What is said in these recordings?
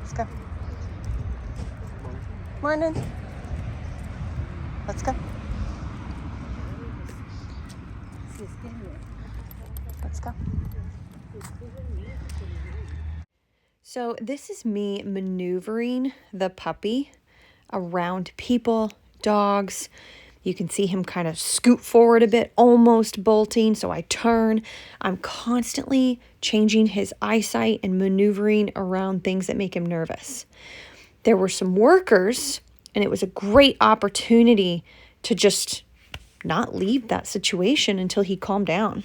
Let's go. Morning. Let's go. Let's go. So this is me maneuvering the puppy around people, dogs. You can see him kind of scoot forward a bit, almost bolting. So I turn. I'm constantly changing his eyesight and maneuvering around things that make him nervous. There were some workers, and it was a great opportunity to just not leave that situation until he calmed down.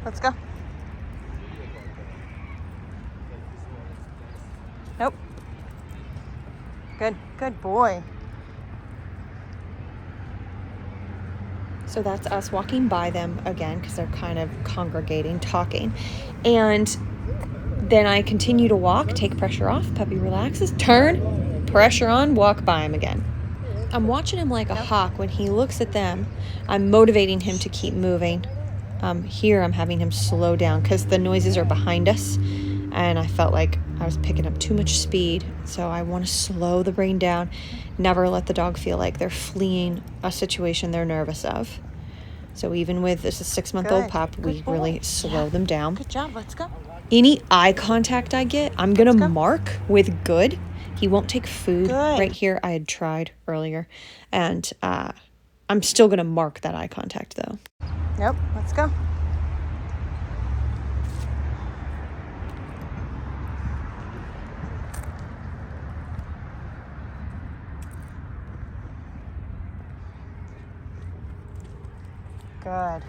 Let's go. Nope. Good boy. So that's us walking by them again because they're kind of congregating, talking. And then I continue to walk, take pressure off, puppy relaxes, turn, pressure on, walk by him again. I'm watching him like a hawk. When he looks at them, I'm motivating him to keep moving. Here I'm having him slow down because the noises are behind us, and I felt like I was picking up too much speed. So I want to slow the brain down, never let the dog feel like they're fleeing a situation they're nervous of. So even with this 6-month-old pup, we really slow them down. Good job. Let's go. Any eye contact I get, I'm going to mark with good. He won't take food right here. I had tried earlier, and I'm still going to mark that eye contact though. Yep, let's go. Good.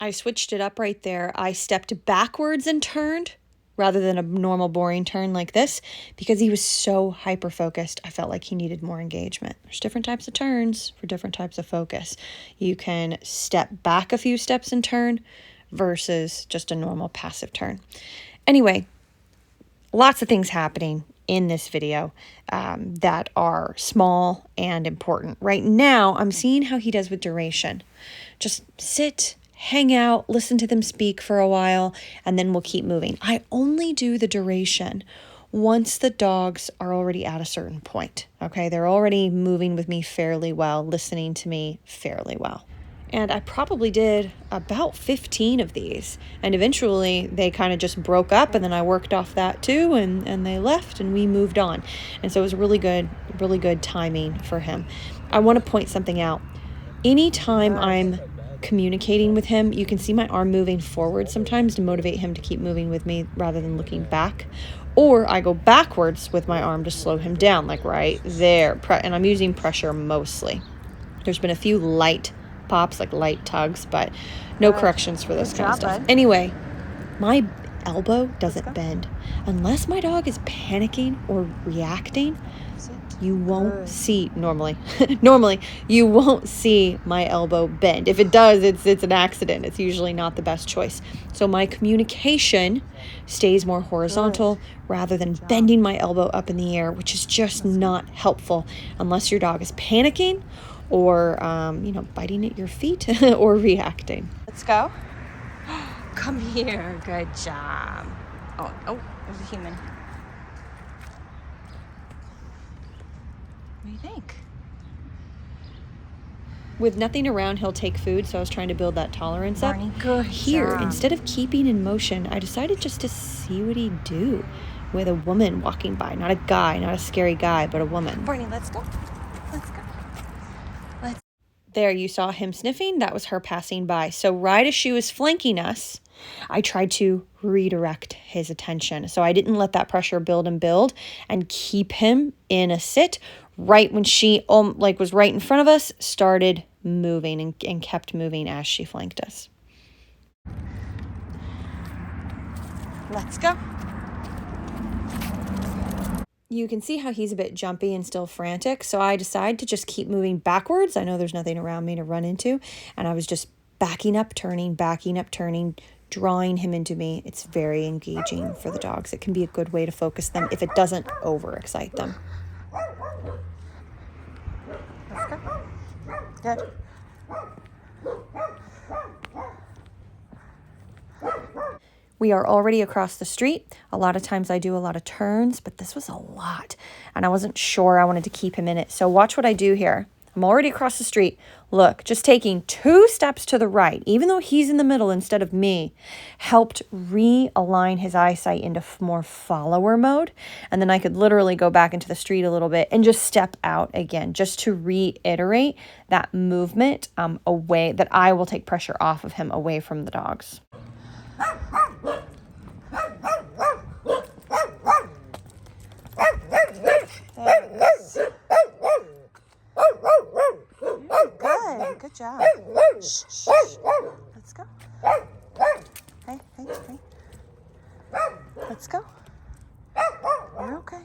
I switched it up right there. I stepped backwards and turned rather than a normal boring turn like this because he was so hyper-focused. I felt like he needed more engagement. There's different types of turns for different types of focus. You can step back a few steps and turn versus just a normal passive turn. Anyway, lots of things happening in this video that are small and important. Right now, I'm seeing how he does with duration. Just sit, hang out, listen to them speak for a while, and then we'll keep moving. I only do the duration once the dogs are already at a certain point, okay? They're already moving with me fairly well, listening to me fairly well. And I probably did about 15 of these. And eventually they kind of just broke up, and then I worked off that too, and they left and we moved on. And so it was really good timing for him. I want to point something out. Anytime I'm communicating with him, you can see my arm moving forward sometimes to motivate him to keep moving with me rather than looking back. Or I go backwards with my arm to slow him down, like right there. And I'm using pressure mostly. There's been a few light pops, like light tugs, but no corrections for this kind of stuff. Anyway, my elbow doesn't bend. Unless my dog is panicking or reacting, you won't see normally you won't see my elbow bend. If it does, it's an accident. It's usually not the best choice. So my communication stays more horizontal rather than bending my elbow up in the air, which is just not helpful unless your dog is panicking or biting at your feet or reacting. Let's go. Come here. Good job. Oh, there's a human. What do you think? With nothing around, he'll take food, so I was trying to build that tolerance up. Good Here, job. instead of keeping in motion, I decided just to see what he'd do with a woman walking by. Not a guy, not a scary guy, but a woman. Barney, let's go. Let's go. There, you saw him sniffing. That was her passing by. So right as she was flanking us, I tried to redirect his attention. So I didn't let that pressure build and keep him in a sit. Right when she was right in front of us, started moving and kept moving as she flanked us. Let's go. You can see how he's a bit jumpy and still frantic, so I decided to just keep moving backwards. I know there's nothing around me to run into, and I was just backing up, turning, drawing him into me. It's very engaging for the dogs. It can be a good way to focus them if it doesn't overexcite them. Let's go. Good. We are already across the street. A lot of times I do a lot of turns, but this was a lot. And I wasn't sure I wanted to keep him in it. So watch what I do here. I'm already across the street. Look, just taking 2 steps to the right, even though he's in the middle instead of me, helped realign his eyesight into more follower mode. And then I could literally go back into the street a little bit and just step out again, just to reiterate that movement away, that I will take pressure off of him away from the dogs. Good job. Shh, shh, shh. Let's go. Hey, hey, hey. Let's go. You're okay.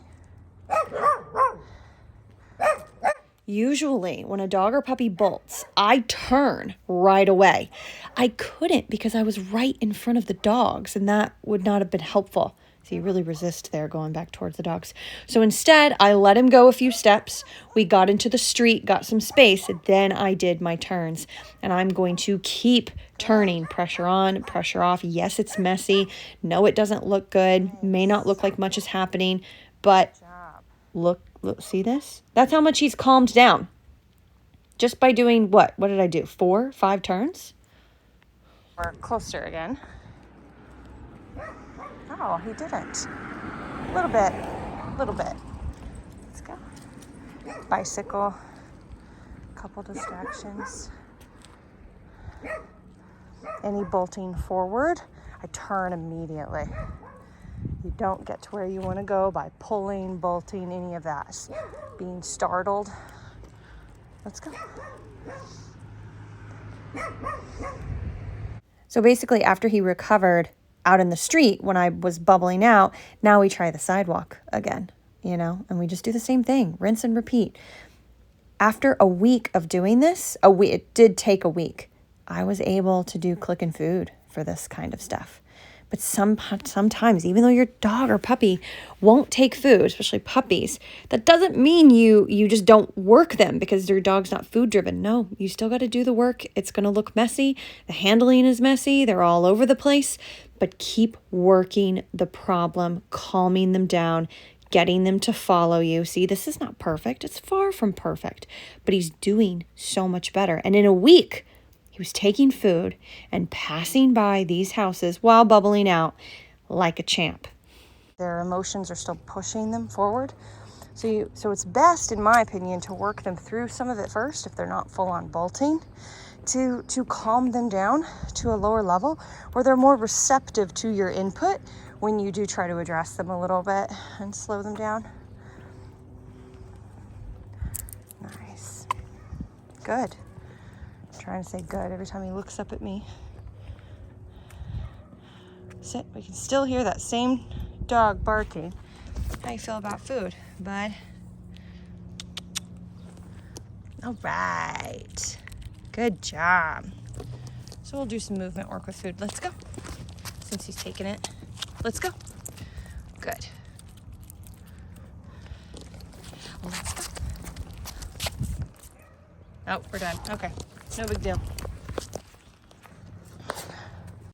Usually, when a dog or puppy bolts, I turn right away. I couldn't because I was right in front of the dogs, and that would not have been helpful. So you really resist there going back towards the dogs. So instead, I let him go a few steps. We got into the street, got some space. Then I did my turns. And I'm going to keep turning. Pressure on, pressure off. Yes, it's messy. No, it doesn't look good. May not look like much is happening. But look, see this? That's how much he's calmed down. Just by doing what? What did I do? 4, 5 turns? We're closer again. Oh, he didn't. A little bit. Let's go. Bicycle. Couple distractions. Any bolting forward, I turn immediately. You don't get to where you want to go by pulling, bolting, any of that. Being startled. Let's go. So basically, after he recovered out in the street when I was bubbling out, now we try the sidewalk again, and we just do the same thing, rinse and repeat. After a week of doing this, it did take a week, I was able to do click and food for this kind of stuff. But sometimes, even though your dog or puppy won't take food, especially puppies, that doesn't mean you just don't work them because your dog's not food driven. No, you still got to do the work. It's going to look messy. The handling is messy. They're all over the place. But keep working the problem, calming them down, getting them to follow you. See, this is not perfect. It's far from perfect. But he's doing so much better. And in a week, he was taking food and passing by these houses while bubbling out like a champ. Their emotions are still pushing them forward. So it's best, in my opinion, to work them through some of it first if they're not full on bolting, to calm them down to a lower level where they're more receptive to your input when you do try to address them a little bit and slow them down. Nice. Good. Trying to say good every time he looks up at me. Sit. We can still hear that same dog barking. How you feel about food, bud? All right. Good job. So we'll do some movement work with food. Let's go. Since he's taking it. Let's go. Good. Let's go. Oh, we're done. Okay. No big deal.